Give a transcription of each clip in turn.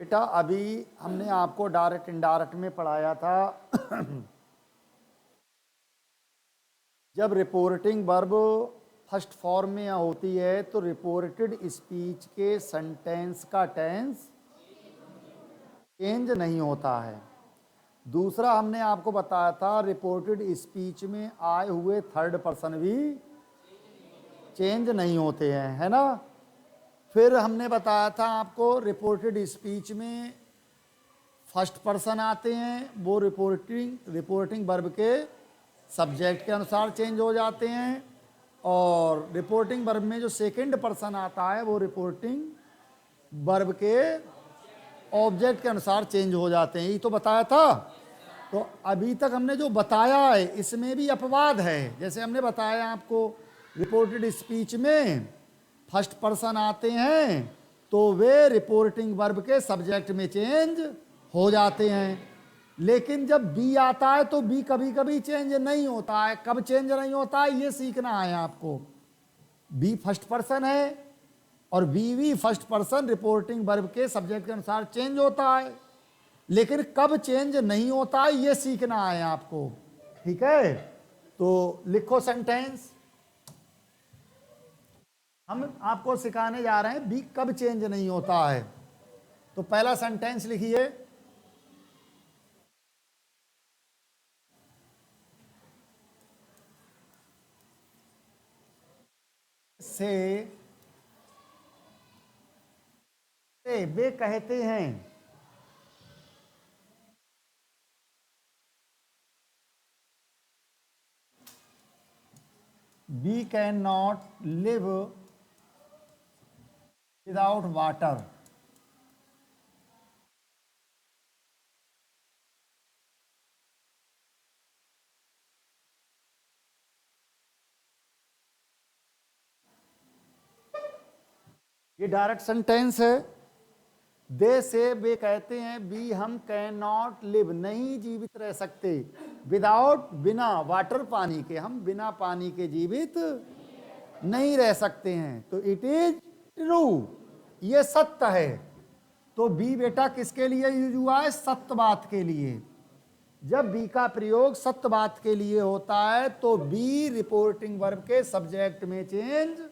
बेटा अभी हमने आपको डायरेक्ट इनडायरेक्ट में पढ़ाया था जब रिपोर्टिंग वर्ब फर्स्ट फॉर्म में होती है तो रिपोर्टेड स्पीच के सेंटेंस का टेंस चेंज नहीं होता है। दूसरा हमने आपको बताया था रिपोर्टेड स्पीच में आए हुए थर्ड पर्सन भी चेंज नहीं होते हैं, है ना। फिर हमने बताया था आपको रिपोर्टेड स्पीच में फर्स्ट पर्सन आते हैं, वो रिपोर्टिंग वर्ब के सब्जेक्ट के अनुसार चेंज हो जाते हैं, और रिपोर्टिंग वर्ब में जो सेकंड पर्सन आता है वो रिपोर्टिंग वर्ब के ऑब्जेक्ट के अनुसार चेंज हो जाते हैं। यही तो बताया था। तो अभी तक हमने जो बताया है इसमें भी अपवाद है। जैसे हमने बताया आपको रिपोर्टेड स्पीच में फर्स्ट पर्सन आते हैं तो वे रिपोर्टिंग वर्ब के सब्जेक्ट में चेंज हो जाते हैं, लेकिन जब बी आता है तो बी कभी कभी चेंज नहीं होता है। कब चेंज नहीं होता है ये सीखना है आपको। बी फर्स्ट पर्सन है और बी भी फर्स्ट पर्सन रिपोर्टिंग वर्ब के सब्जेक्ट के अनुसार चेंज होता है, लेकिन कब चेंज नहीं होता है ये सीखना है आपको। ठीक है, तो लिखो सेंटेंस। हम आपको सिखाने जा रहे हैं बी कब चेंज नहीं होता है। तो पहला सेंटेंस लिखिए, से वे कहते हैं we can not live without water. ये डायरेक्ट सेंटेंस है। दे से वे कहते हैं बी हम कैन नॉट लिव नहीं जीवित रह सकते, विदाउट बिना वाटर पानी के, हम बिना पानी के जीवित नहीं रह सकते हैं। तो इट इज ट्रू, ये सत्य है। तो बी बेटा किसके लिए यूज हुआ है? सत्य बात के लिए। जब बी का प्रयोग सत्य बात के लिए होता है तो बी रिपोर्टिंग वर्ब के सब्जेक्ट में चेंज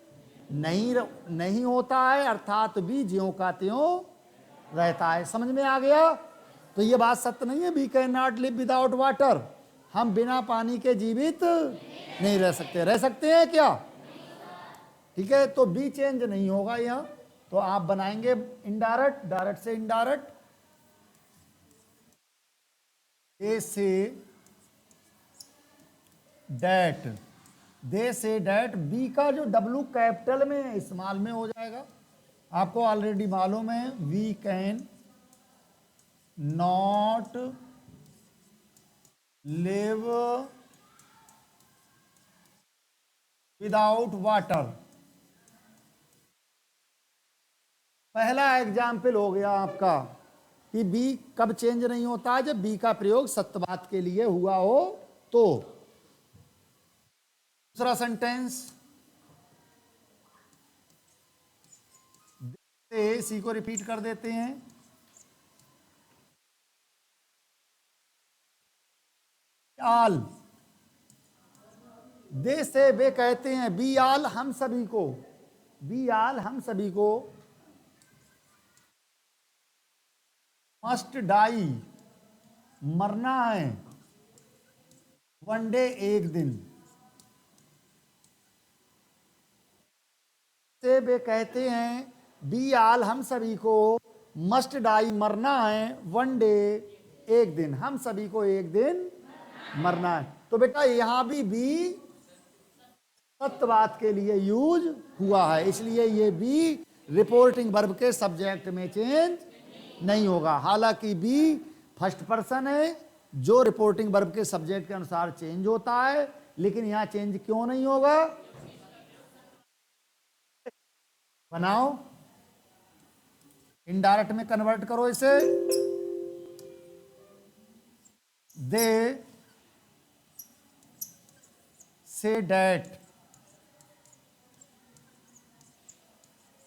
नहीं होता है, अर्थात बी ज्यों का त्यों रहता है। समझ में आ गया? तो ये बात सत्य नहीं है, we can not live without water, हम बिना पानी के जीवित नहीं रह सकते। रह सकते हैं क्या? ठीक है, तो बी चेंज नहीं होगा यहां। तो आप बनाएंगे इनडायरेक्ट, डायरेक्ट से indirect. They say that, they say that, B का जो डब्लू कैपिटल में इस्तेमाल में हो जाएगा। आपको ऑलरेडी मालूम है we can not live without water. पहला एग्जाम्पल हो गया आपका कि बी कब चेंज नहीं होता है, जब बी का प्रयोग सत्य बात के लिए हुआ हो तो। दूसरा सेंटेंस, इसी को रिपीट कर देते हैं। आल, दे से वे कहते हैं बी आल हम सभी को, बी आल हम सभी को, मस्ट डाई मरना है, वन डे एक दिन। से वे कहते हैं बी आल हम सभी को, मस्ट डाई मरना है, वन डे एक दिन, हम सभी को एक दिन मरना है। तो बेटा यहां भी बी सत्य बात के लिए यूज हुआ है, इसलिए ये बी रिपोर्टिंग वर्ब के सब्जेक्ट में चेंज नहीं होगा। हालांकि बी फर्स्ट पर्सन है जो रिपोर्टिंग वर्ब के सब्जेक्ट के अनुसार चेंज होता है, लेकिन यहां चेंज क्यों नहीं होगा? बनाओ, इनडायरेक्ट में कन्वर्ट करो इसे। They say that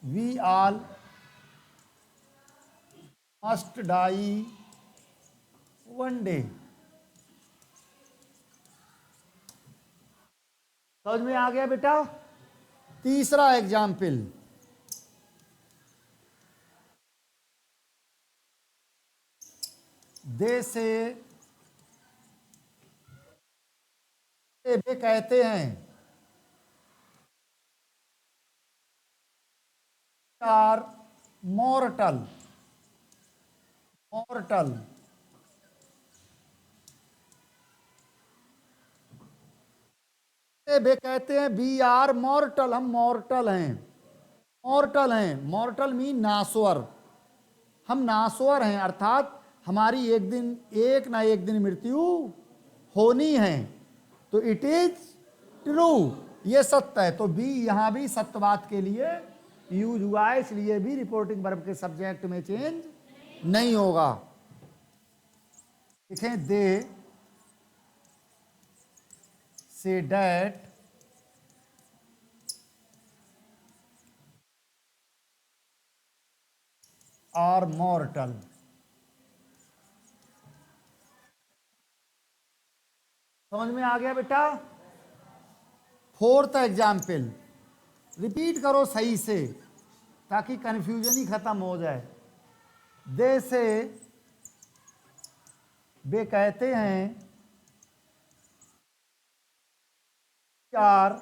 we all must die one day. समझ में आ गया बेटा। तीसरा एग्जाम्पल, दे से वे कहते हैं आर मॉर्टल, मॉर्टल। वे कहते हैं वी आर मॉर्टल, हम मॉर्टल हैं, मॉर्टल हैं। मॉर्टल मीन नासवर, हम नासवर हैं, अर्थात हमारी एक ना एक दिन मृत्यु होनी है। तो इट इज ट्रू, ये सत्य है। तो बी यहां भी सत्यवाद के लिए यूज हुआ है, इसलिए भी रिपोर्टिंग वर्ब के सब्जेक्ट में चेंज नहीं होगा। देखें, दे से डैट आर मॉर्टल। समझ में आ गया बेटा। फोर्थ एग्जाम्पल, रिपीट करो सही से ताकि कंफ्यूजन ही खत्म हो जाए। दे से वे कहते हैं आर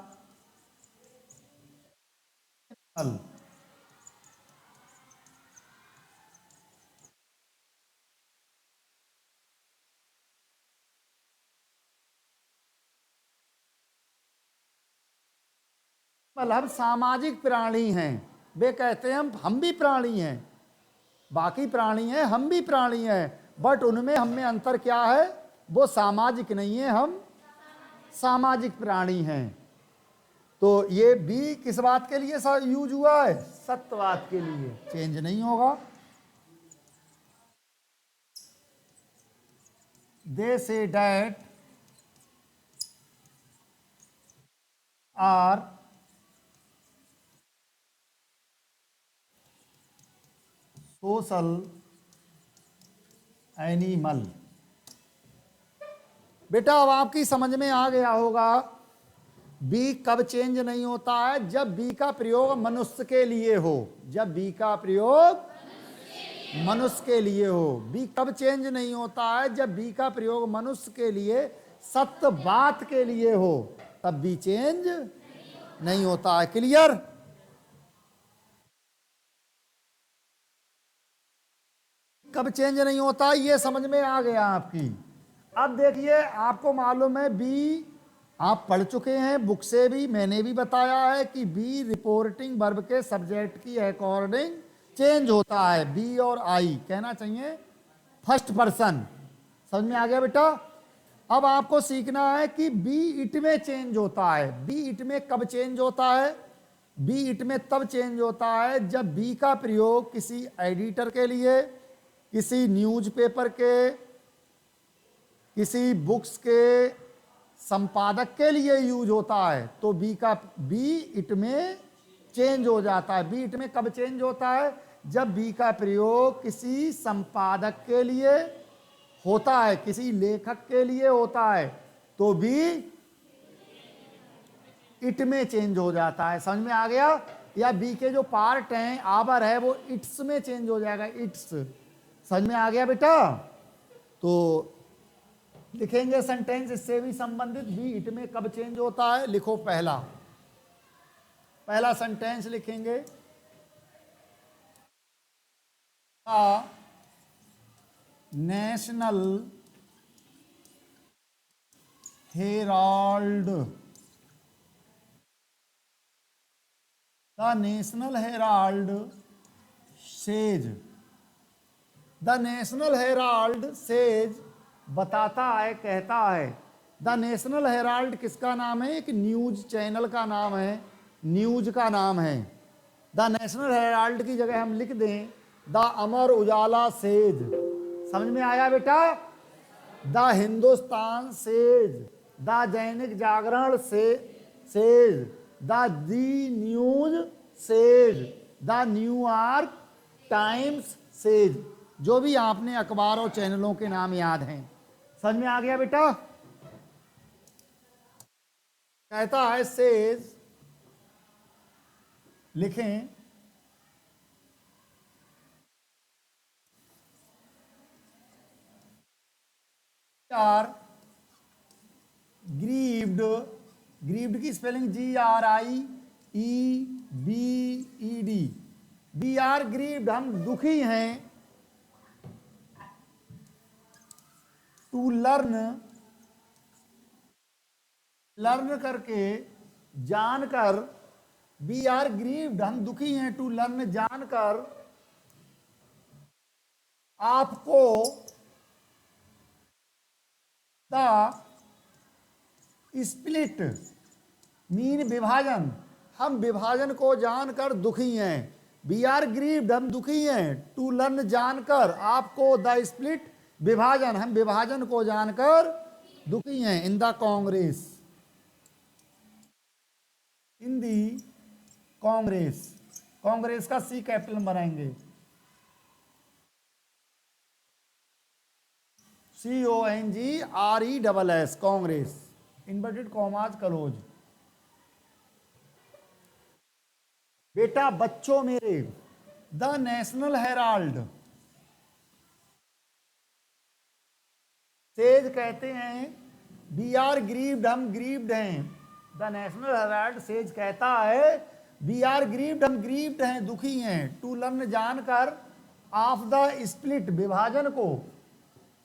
मतलब सामाजिक प्राणी हैं। वे कहते हैं हम भी प्राणी हैं, बाकी प्राणी हैं, हम भी प्राणी हैं, बट उनमें हम में अंतर क्या है, वो सामाजिक नहीं है, हम सामाजिक प्राणी हैं। तो ये भी किस बात के लिए यूज हुआ है, सत्यवाद के लिए, चेंज नहीं होगा। दे say that are social animal. बेटा अब आपकी समझ में आ गया होगा बी कब चेंज नहीं होता है, जब बी का प्रयोग मनुष्य के लिए हो, जब बी का प्रयोग मनुष्य के लिए हो। बी कब चेंज नहीं होता है, जब बी का प्रयोग मनुष्य के लिए, सत्य बात के लिए हो, तब बी चेंज नहीं होता है। क्लियर। कब चेंज नहीं होता ये समझ में आ गया आपकी। अब देखिए, आपको मालूम है बी आप पढ़ चुके हैं बुक से भी, मैंने भी बताया है कि बी रिपोर्टिंग वर्ब के सब्जेक्ट की अकॉर्डिंग चेंज होता है। बी और आई कहना चाहिए फर्स्ट पर्सन। समझ में आ गया बेटा। अब आपको सीखना है कि बी इट में चेंज होता है। बी इट में कब चेंज होता है, बी इट में तब चेंज होता है जब बी का प्रयोग किसी एडिटर के लिए, किसी न्यूज़पेपर के, किसी बुक्स के संपादक के लिए यूज होता है, तो बी इट में चेंज हो जाता है। बी इट में कब चेंज होता है, जब बी का प्रयोग किसी संपादक के लिए होता है, किसी लेखक के लिए होता है, तो बी इट में चेंज हो जाता है। समझ में आ गया। या बी के जो पार्ट हैं, आवर है, वो इट्स में चेंज हो जाएगा, इट्स। समझ में आ गया बेटा। तो लिखेंगे सेंटेंस इससे भी संबंधित, बी इट में कब चेंज होता है। लिखो पहला सेंटेंस लिखेंगे, national Herald, the national Herald says, the national Herald says बताता है, कहता है। द नेशनल हेराल्ड किसका नाम है, एक न्यूज चैनल का नाम है, न्यूज का नाम है। द नेशनल हेराल्ड की जगह हम लिख दें द अमर उजाला सेज। समझ में आया बेटा। The Hindustan says, the Dainik Jagran says, the the news says, the New York Times says. जो भी आपने अखबार और चैनलों के नाम याद हैं। समझ में आ गया बेटा? कहता है सेज, लिखें आर ग्रीव्ड, ग्रीव्ड की spelling GRIEVED, we are grieved, हम दुखी हैं, टू लर्न, लर्न करके, जानकर, वी आर ग्रीव्ड, हम दुखी हैं, टू लर्न, जानकर, आपको, द स्प्लिट मीन विभाजन, हम विभाजन को जानकर दुखी हैं, वी आर ग्रीव्ड, हम दुखी हैं, टू लर्न, जानकर, आपको, द स्प्लिट विभाजन, हम विभाजन को जानकर दुखी हैं, इन द कांग्रेस, इन दी कांग्रेस, कांग्रेस का C कैपिटल बनाएंगे, CONGRESS, Congress, inverted commas close. बेटा बच्चों मेरे, द नेशनल हेराल्ड, सेज कहते हैं वी आर ग्रीव्ड, हम ग्रीव्ड हैं, द नेशनल हेराल्ड सेज कहता है वी आर ग्रीव्ड, हम ग्रीव्ड हैं, दुखी हैं, टू लर्न, जानकर, ऑफ द स्प्लिट विभाजन को,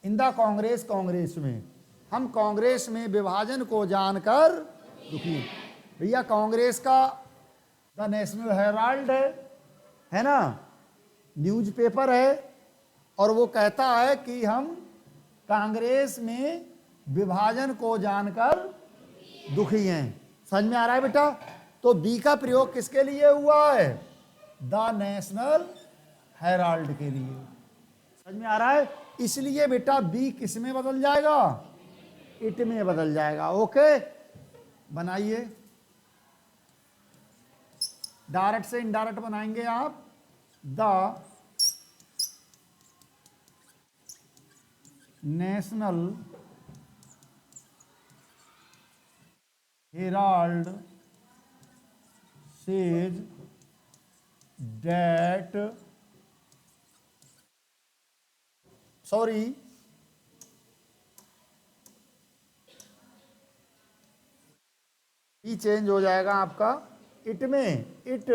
इन द कांग्रेस, कांग्रेस में, हम कांग्रेस में विभाजन को जानकर दुखी। भैया कांग्रेस का द नेशनल हेराल्ड है ना, न्यूज़पेपर है, और वो कहता है कि हम कांग्रेस में विभाजन को जानकर दुखी हैं। समझ में आ रहा है बेटा? तो बी का प्रयोग किसके लिए हुआ है? द नेशनल हेराल्ड के लिए। समझ में आ रहा है? इसलिए बेटा बी किस में बदल जाएगा? इट में बदल जाएगा। ओके, बनाइए, डायरेक्ट से इनडायरेक्ट बनाएंगे आप। The national Herald says that, sorry, E change हो जाएगा आपका इट में, इट,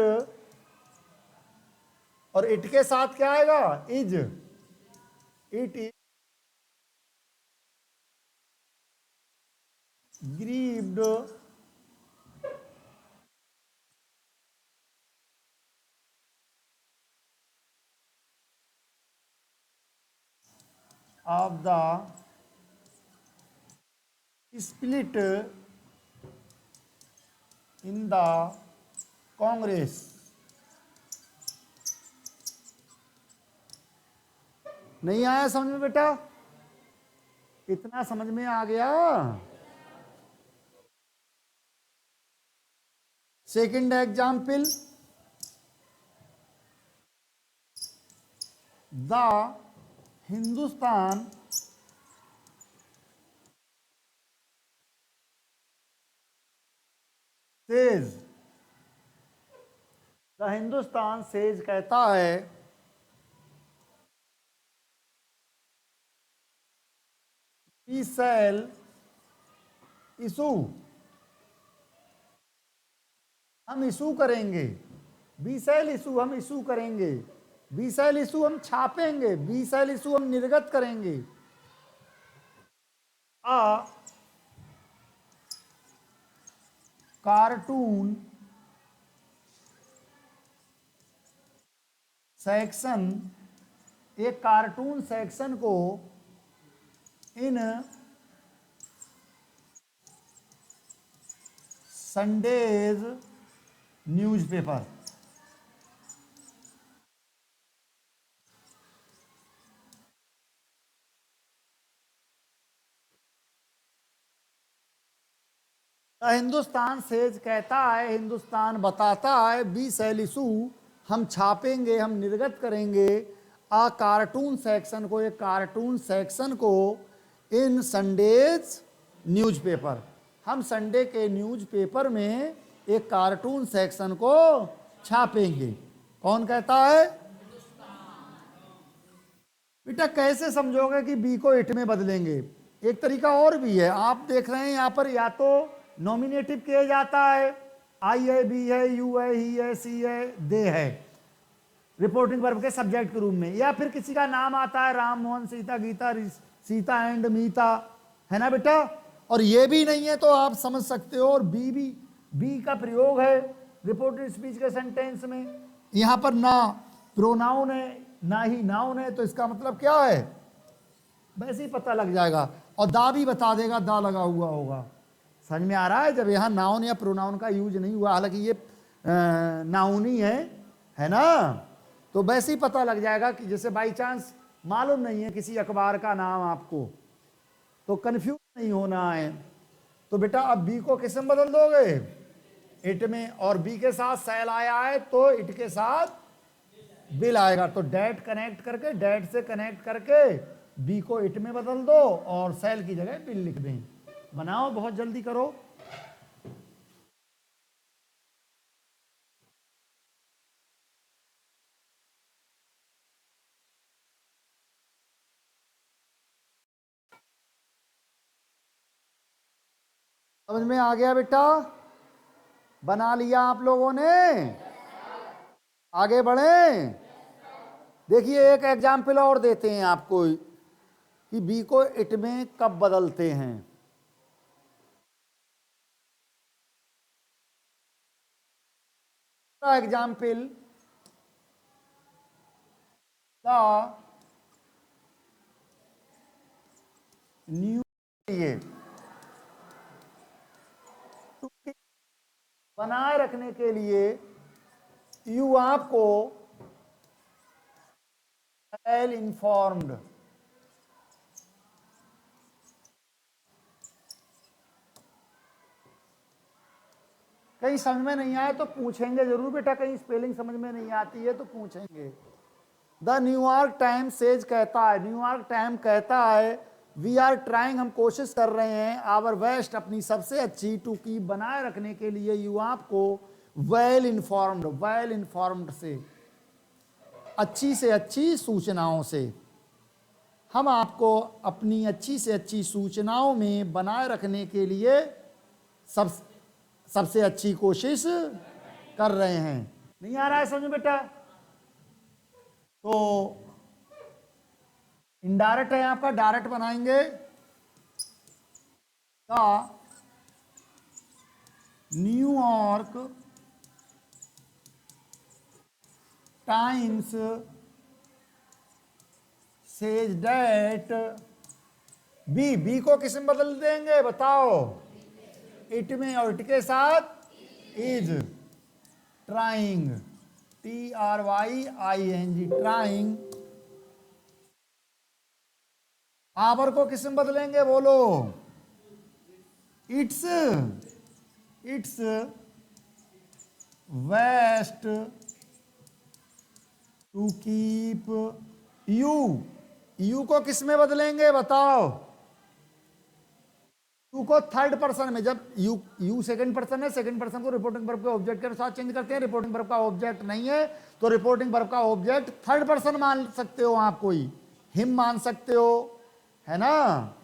और इट के साथ क्या आएगा? Is, it is grieved of the split in the Congress। नहीं आया समझ में बेटा? इतना समझ में आ गया? Second example, the Hindustan says, the Hindustan says कहता है we shall issue, हम इशू करेंगे, we shall issue, हम इशू करेंगे, we shall issue, हम छापेंगे, we shall issue, हम निर्गत करेंगे, a कार्टून सेक्शन, एक कार्टून सेक्शन को इन संडेज न्यूज़पेपर। हिंदुस्तान सेज कहता है, हिंदुस्तान बताता है, बी शैल इशू, हम छापेंगे, हम निर्गत करेंगे, आ कार्टून सेक्शन को, एक कार्टून सेक्शन को इन संडेज न्यूज़पेपर, हम संडे के न्यूज़पेपर में एक कार्टून सेक्शन को छापेंगे। कौन कहता है? बेटा कैसे समझोगे कि बी को इट में बदलेंगे? एक तरीका और भी है, आप देख रहे हैं यहां पर या तो नॉमिनेटिव किया जाता है, आई है, बी है, यू है, ही है, सी है, दे है, रिपोर्टिंग वर्ब के सब्जेक्ट के रूप में, या फिर किसी का नाम आता है, राम, मोहन, सीता, गीता, सीता एंड मीता, है ना बेटा। और ये भी नहीं है तो आप समझ सकते हो, और बी का प्रयोग है रिपोर्टेड स्पीच के सेंटेंस में। यहां पर ना प्रोनाउन है ना ही नाउन है, तो इसका मतलब क्या है वैसे ही पता लग जाएगा। और दा भी बता देगा, दा लगा हुआ होगा। समझ में आ रहा है? जब यहाँ नाउन या प्रोनाउन का यूज नहीं हुआ, हालांकि ये नाउन ही है ना, तो वैसे ही पता लग जाएगा कि जैसे बाई चांस मालूम नहीं है किसी अखबार का नाम आपको, तो कंफ्यूज नहीं होना है। तो बेटा अब बी को किस में बदल दोगे? इट में। और बी के साथ सेल आया है तो इट के साथ बिल आएगा, तो डेट कनेक्ट करके, डेट से कनेक्ट करके बी को इट में बदल दो और सेल की जगह बिल लिख दें। बनाओ, बहुत जल्दी करो। समझ में आ गया बेटा? बना लिया आप लोगों ने? आगे बढ़े। देखिए एक एग्जाम्पल और देते हैं आपको कि बी को इट में कब बदलते हैं। एग्जाम्पल, द न्यू, ये बनाए रखने के लिए यू आपको वेल इन्फॉर्म्ड, कहीं समझ में नहीं आए तो पूछेंगे जरूर बेटा, कहीं स्पेलिंग समझ में नहीं आती है तो पूछेंगे। द न्यूयॉर्क टाइम्स सेज कहता है, न्यूयॉर्क टाइम कहता है, वी आर ट्राइंग, हम कोशिश कर रहे हैं, आवर बेस्ट, अपनी सबसे अच्छी, टू कीप, बनाए रखने के लिए, यू आपको वेल इन्फॉर्म्ड, वेल इन्फॉर्म्ड से, अच्छी से अच्छी सूचनाओं से, हम आपको अपनी अच्छी से अच्छी सूचनाओं में बनाए रखने के लिए सबसे अच्छी कोशिश कर रहे हैं। नहीं आ रहा है समझ बेटा? तो इनडायरेक्ट है आपका, डायरेक्ट बनाएंगे, का New York Times says that, B को किस में बदल देंगे बताओ? इट में, और इट के साथ is, trying, TRYING, trying. Our को किस में बदलेंगे बोलो? It's waste to keep, you को किस में बदलेंगे बताओ? यू को थर्ड पर्सन में, जब यू सेकंड पर्सन है, सेकंड पर्सन को रिपोर्टिंग वर्ब के ऑब्जेक्ट के साथ चेंज करते हैं, रिपोर्टिंग वर्ब का ऑब्जेक्ट नहीं है तो रिपोर्टिंग वर्ब का ऑब्जेक्ट थर्ड पर्सन मान सकते हो आप, कोई हिम मान सकते हो, है ना,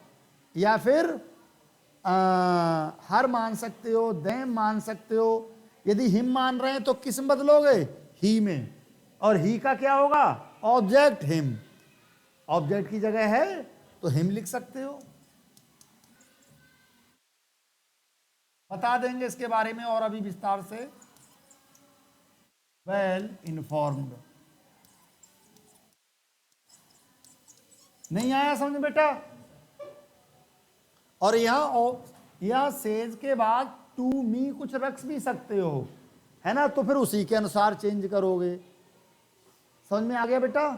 या फिर हर मान सकते हो, देम मान सकते हो। यदि हिम मान रहे हैं तो किस में बदलोगे? ही में। और ही का क्या होगा? ऑब्जेक्ट हिम, ऑब्जेक्ट की जगह है तो हिम लिख सकते हो। बता देंगे इसके बारे में और अभी विस्तार से। वेल इन्फॉर्म्ड, नहीं आया समझ बेटा? और यहां सेज के बाद टू मी कुछ रख भी सकते हो, है ना, तो फिर उसी के अनुसार चेंज करोगे। समझ में आ गया बेटा?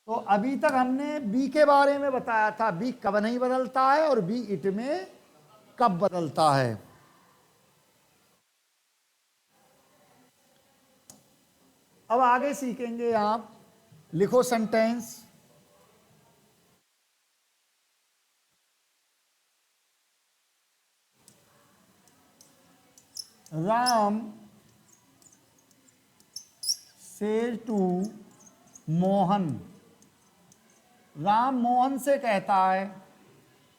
तो अभी तक हमने बी के बारे में बताया था, बी कब नहीं बदलता है और बी इट में कब बदलता है। अब आगे सीखेंगे आप, लिखो sentence. Ram says to Mohan. Ram Mohan से कहता है,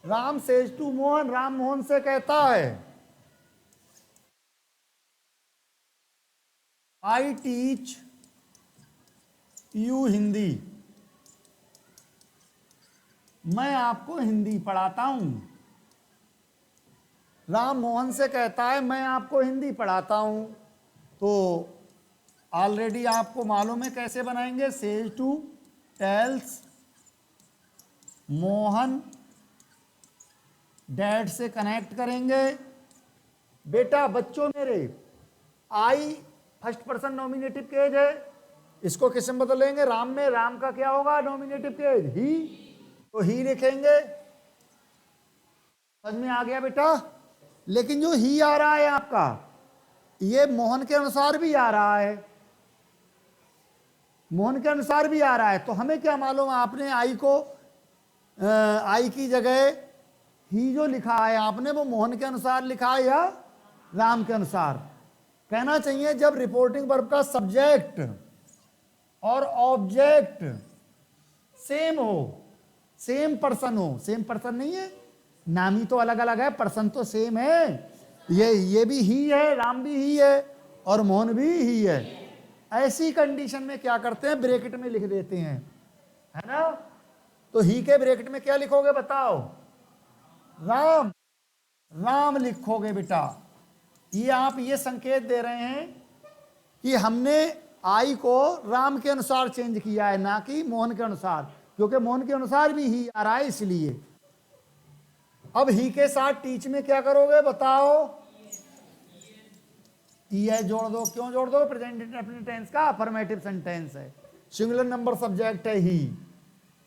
राम सेज टू मोहन, राम मोहन से कहता है, आई टीच यू हिंदी। मैं आपको हिंदी पढ़ाता हूं। राम मोहन से कहता है मैं आपको हिंदी पढ़ाता हूं। तो ऑलरेडी आपको मालूम है कैसे बनाएंगे, says to tells Mohan, that से कनेक्ट करेंगे। बेटा बच्चों मेरे, I first person nominative case है, इसको किस में बदलेंगे, राम में। राम का क्या होगा नॉमिनेटिव केज, ही, तो ही लिखेंगे। समझ में आ गया बेटा। लेकिन जो ही आ रहा है आपका, ये मोहन के अनुसार भी आ रहा है, मोहन के अनुसार भी आ रहा है। तो हमें क्या मालूम, आपने आई को, आई की जगह ही जो लिखा है आपने, वो मोहन के अनुसार लिखा है या राम के अनुसार। कहना चाहिए जब रिपोर्टिंग वर्ब का सब्जेक्ट और ऑब्जेक्ट सेम हो, सेम पर्सन हो, सेम पर्सन नहीं है, नामी तो अलग अलग है, पर्सन तो सेम है। ये भी ही है, राम भी ही है और मोहन भी ही है। ऐसी कंडीशन में क्या करते हैं, ब्रैकेट में लिख देते हैं, है ना। तो ही के ब्रैकेट में क्या लिखोगे बताओ, राम, राम लिखोगे बेटा। ये आप ये संकेत दे रहे हैं कि हमने आई को राम के अनुसार चेंज किया है, ना कि मोहन के अनुसार, क्योंकि मोहन के अनुसार भी ही आ रहा है इसलिए। अब ही के साथ टीच में क्या करोगे बताओ, ई जोड़ दो। क्यों जोड़ दो, प्रेजेंट इंडेफिनिट टेंस का अफर्मेटिव सेंटेंस है, सिंगुलर नंबर सब्जेक्ट है ही।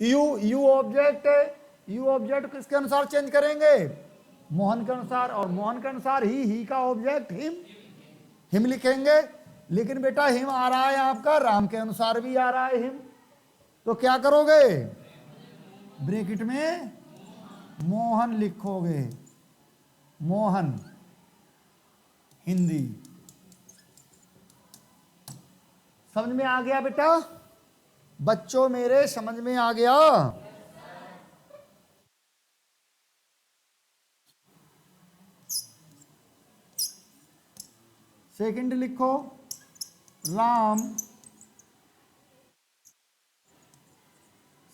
यू ऑब्जेक्ट है, यू ऑब्जेक्ट किसके अनुसार चेंज करेंगे, मोहन के अनुसार, और मोहन के अनुसार ही का ऑब्जेक्ट हिम लिखेंगे। लेकिन बेटा हिम आ रहा है आपका, राम के अनुसार भी आ रहा है हिम, तो क्या करोगे, ब्रैकेट में मोहन लिखोगे, मोहन हिंदी। समझ में आ गया बेटा, बच्चों मेरे समझ में आ गया। सेकंड लिखो, राम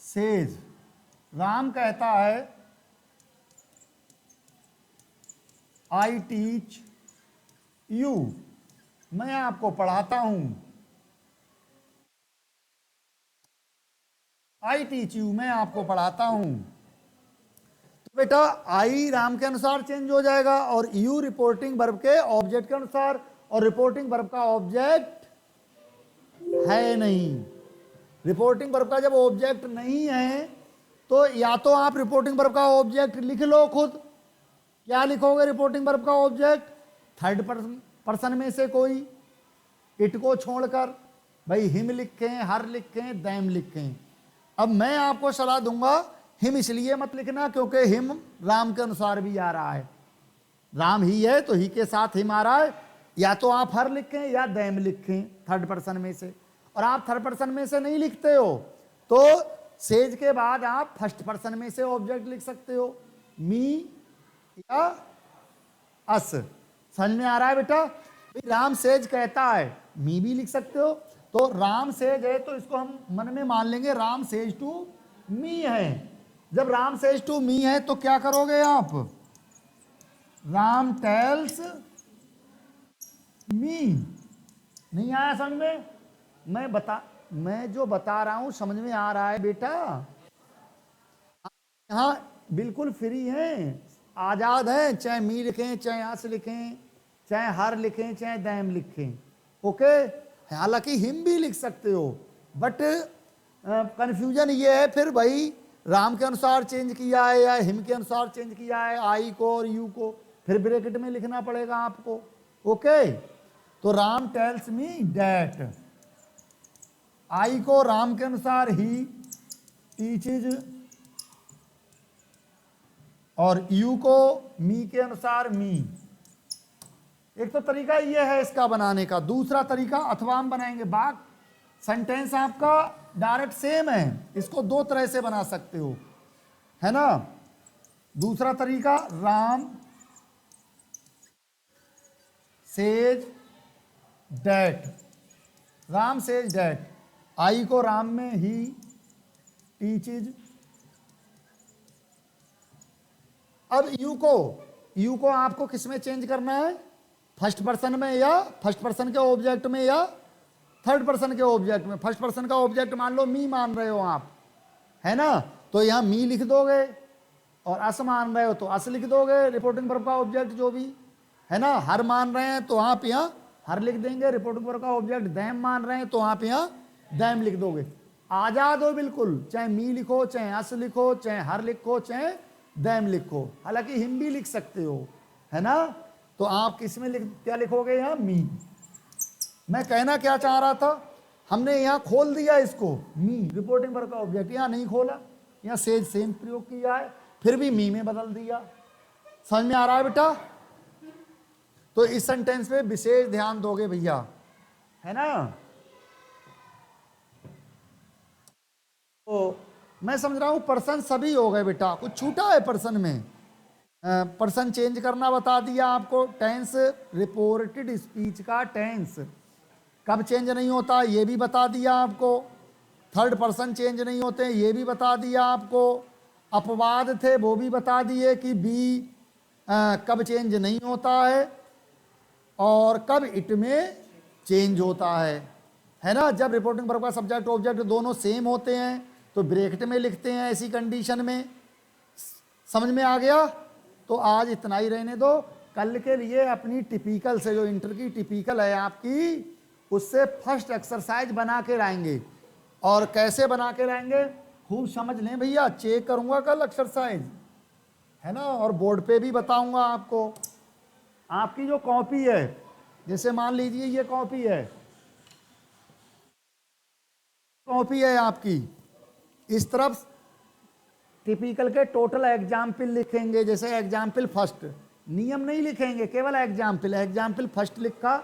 सेज, राम कहता है आई टीच यू, मैं आपको पढ़ाता हूं। आई टीच यू, मैं आपको पढ़ाता हूं। तो बेटा आई राम के अनुसार चेंज हो जाएगा और यू रिपोर्टिंग वर्ब के ऑब्जेक्ट के अनुसार, और रिपोर्टिंग वर्ब का ऑब्जेक्ट है नहीं। रिपोर्टिंग वर्ब का जब ऑब्जेक्ट नहीं है तो या तो आप रिपोर्टिंग वर्ब का ऑब्जेक्ट लिख लो खुद। क्या लिखोगे रिपोर्टिंग वर्ब का ऑब्जेक्ट, थर्ड पर्सन में से कोई, इट को छोड़कर, भाई हिम लिखें, हर लिखें, दैम लिखें। अब मैं आपको सलाह दूंगा, हिम इसलिए मत लिखना क्योंकि हिम राम के अनुसार भी आ रहा है, राम ही है तो ही के साथ हिम आ रहा है। या तो आप हर लिखें या दैम लिखें थर्ड पर्सन में से, और आप थर्ड पर्सन में से नहीं लिखते हो तो सेज के बाद आप फर्स्ट पर्सन में से ऑब्जेक्ट लिख सकते हो, मी या अस। समझ में आ रहा है बेटा, राम सेज कहता है, मी भी लिख सकते हो। तो राम सेज है तो इसको हम मन में मान लेंगे राम सेज टू मी है। जब राम सेज टू मी है तो क्या करोगे आप, राम टेल्स मी। नहीं आया समझ में, मैं जो बता रहा हूं समझ में आ रहा है बेटा। यहां बिल्कुल फ्री हैं, आजाद हैं, चाहे मी लिखें, चाहे आस लिखें, चाहे हर लिखें, चाहे दैम लिखें, ओके। हालांकि हिम भी लिख सकते हो, बट कंफ्यूजन ये है फिर भाई राम के अनुसार चेंज किया है या हिम के अनुसार चेंज किया है, आई को और यू को, फिर ब्रैकेट में लिखना पड़ेगा आपको, ओके। तो Ram tells me that, I को राम के अनुसार ही टीचेज और यू को मी के अनुसार मी। एक तो तरीका ये है इसका बनाने का। दूसरा तरीका अथवा हम बनाएंगे। बाक सेंटेंस आपका डायरेक्ट सेम है, इसको दो तरह से बना सकते हो, है ना। दूसरा तरीका Ram says that, Ram says that, I को राम में ही टीचेज। अब यू को आपको किस में चेंज करना है, फर्स्ट पर्सन में या फर्स्ट पर्सन के ऑब्जेक्ट में या थर्ड पर्सन के ऑब्जेक्ट में। फर्स्ट पर्सन का ऑब्जेक्ट मान लो मी मान रहे हो आप, है ना, तो यहां मी लिख दोगे, और अस मान रहे हो तो अस लिख दोगे, रिपोर्टिंग वर्ब का ऑब्जेक्ट जो भी, है ना। हर मान रहे हैं तो आप यहां हर लिख देंगे, रिपोर्टिंग वर्ब का ऑब्जेक्ट दैम मान रहे हैं तो आप यहां दैम लिख दोगे। आजाद हो बिल्कुल, चाहे मी लिखो, चाहे अस लिखो, चाहे हर लिखो, चाहे दैम लिखो, हालांकि हिम भी लिख सकते हो, है ना। तो आप किसमें क्या लिखोगे, यहां मी। मैं कहना क्या चाह रहा था, हमने यहां खोल दिया इसको, मी रिपोर्टिंग वर्ब का ऑब्जेक्ट, यहां नहीं खोला, यहां सेज सेम प्रयोग किया है, फिर भी मी में बदल दिया। समझ में आ रहा है बेटा। तो इस सेंटेंस पे विशेष ध्यान दोगे भैया, है ना। तो मैं समझ रहा हूं पर्सन सभी हो गए बेटा, कुछ छूटा है पर्सन में। पर्सन चेंज करना बता दिया आपको, टेंस रिपोर्टेड स्पीच का टेंस कब चेंज नहीं होता ये भी बता दिया आपको, थर्ड पर्सन चेंज नहीं होते ये भी बता दिया आपको, अपवाद थे वो भी बता दिए कि बी कब चेंज नहीं होता है और कब इट में चेंज होता है ना। जब रिपोर्टिंग वर्ब का सब्जेक्ट ऑब्जेक्ट दोनों सेम होते हैं तो ब्रैकेट में लिखते हैं ऐसी कंडीशन में। समझ में आ गया। तो आज इतना ही रहने दो, कल के लिए अपनी टिपिकल से, जो इंटर की टिपिकल है आपकी, उससे फर्स्ट एक्सरसाइज बना के लाएंगे। और कैसे बना के लाएंगे खूब समझ लें भैया, चेक करूंगा कल एक्सरसाइज, है ना, और बोर्ड पे भी बताऊंगा आपको। आपकी जो कॉपी है, जैसे मान लीजिए ये कॉपी है, कॉपी है आपकी, इस तरफ टिपिकल के टोटल एग्जाम्पल लिखेंगे, जैसे एग्जाम्पल फर्स्ट, नियम नहीं लिखेंगे, केवल एग्जाम्पल। एग्जाम्पल फर्स्ट लिखा,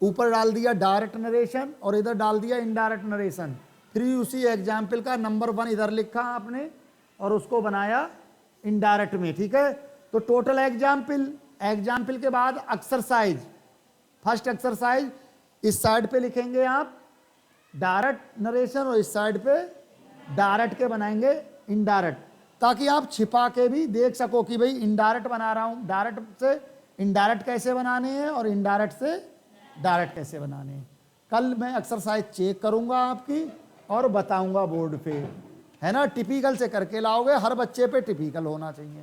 ऊपर डाल दिया डायरेक्ट नरेशन और इधर डाल दिया इनडायरेक्ट नरेशन, फिर उसी एग्जाम्पल का नंबर 1 इधर लिखा आपने और उसको बनाया इनडायरेक्ट में, ठीक है। तो टोटल एग्जाम्पल, एग्जाम्पल के बाद एक्सरसाइज, फर्स्ट एक्सरसाइज इस साइड पे लिखेंगे आप डायरेक्ट नरेशन और इस साइड पे डायरेक्ट के बनाएंगे इनडायरेक्ट, ताकि आप छिपा के भी देख सको कि भाई इनडायरेक्ट बना रहा हूं, डायरेक्ट से इनडायरेक्ट कैसे बनाने हैं और इनडायरेक्ट से डायरेक्ट कैसे बनाने हैं। कल मैं एक्सरसाइज चेक करूंगा आपकी और बताऊंगा बोर्ड पे, है ना। टिपिकल से करके लाओगे, हर बच्चे पे टिपिकल होना चाहिए।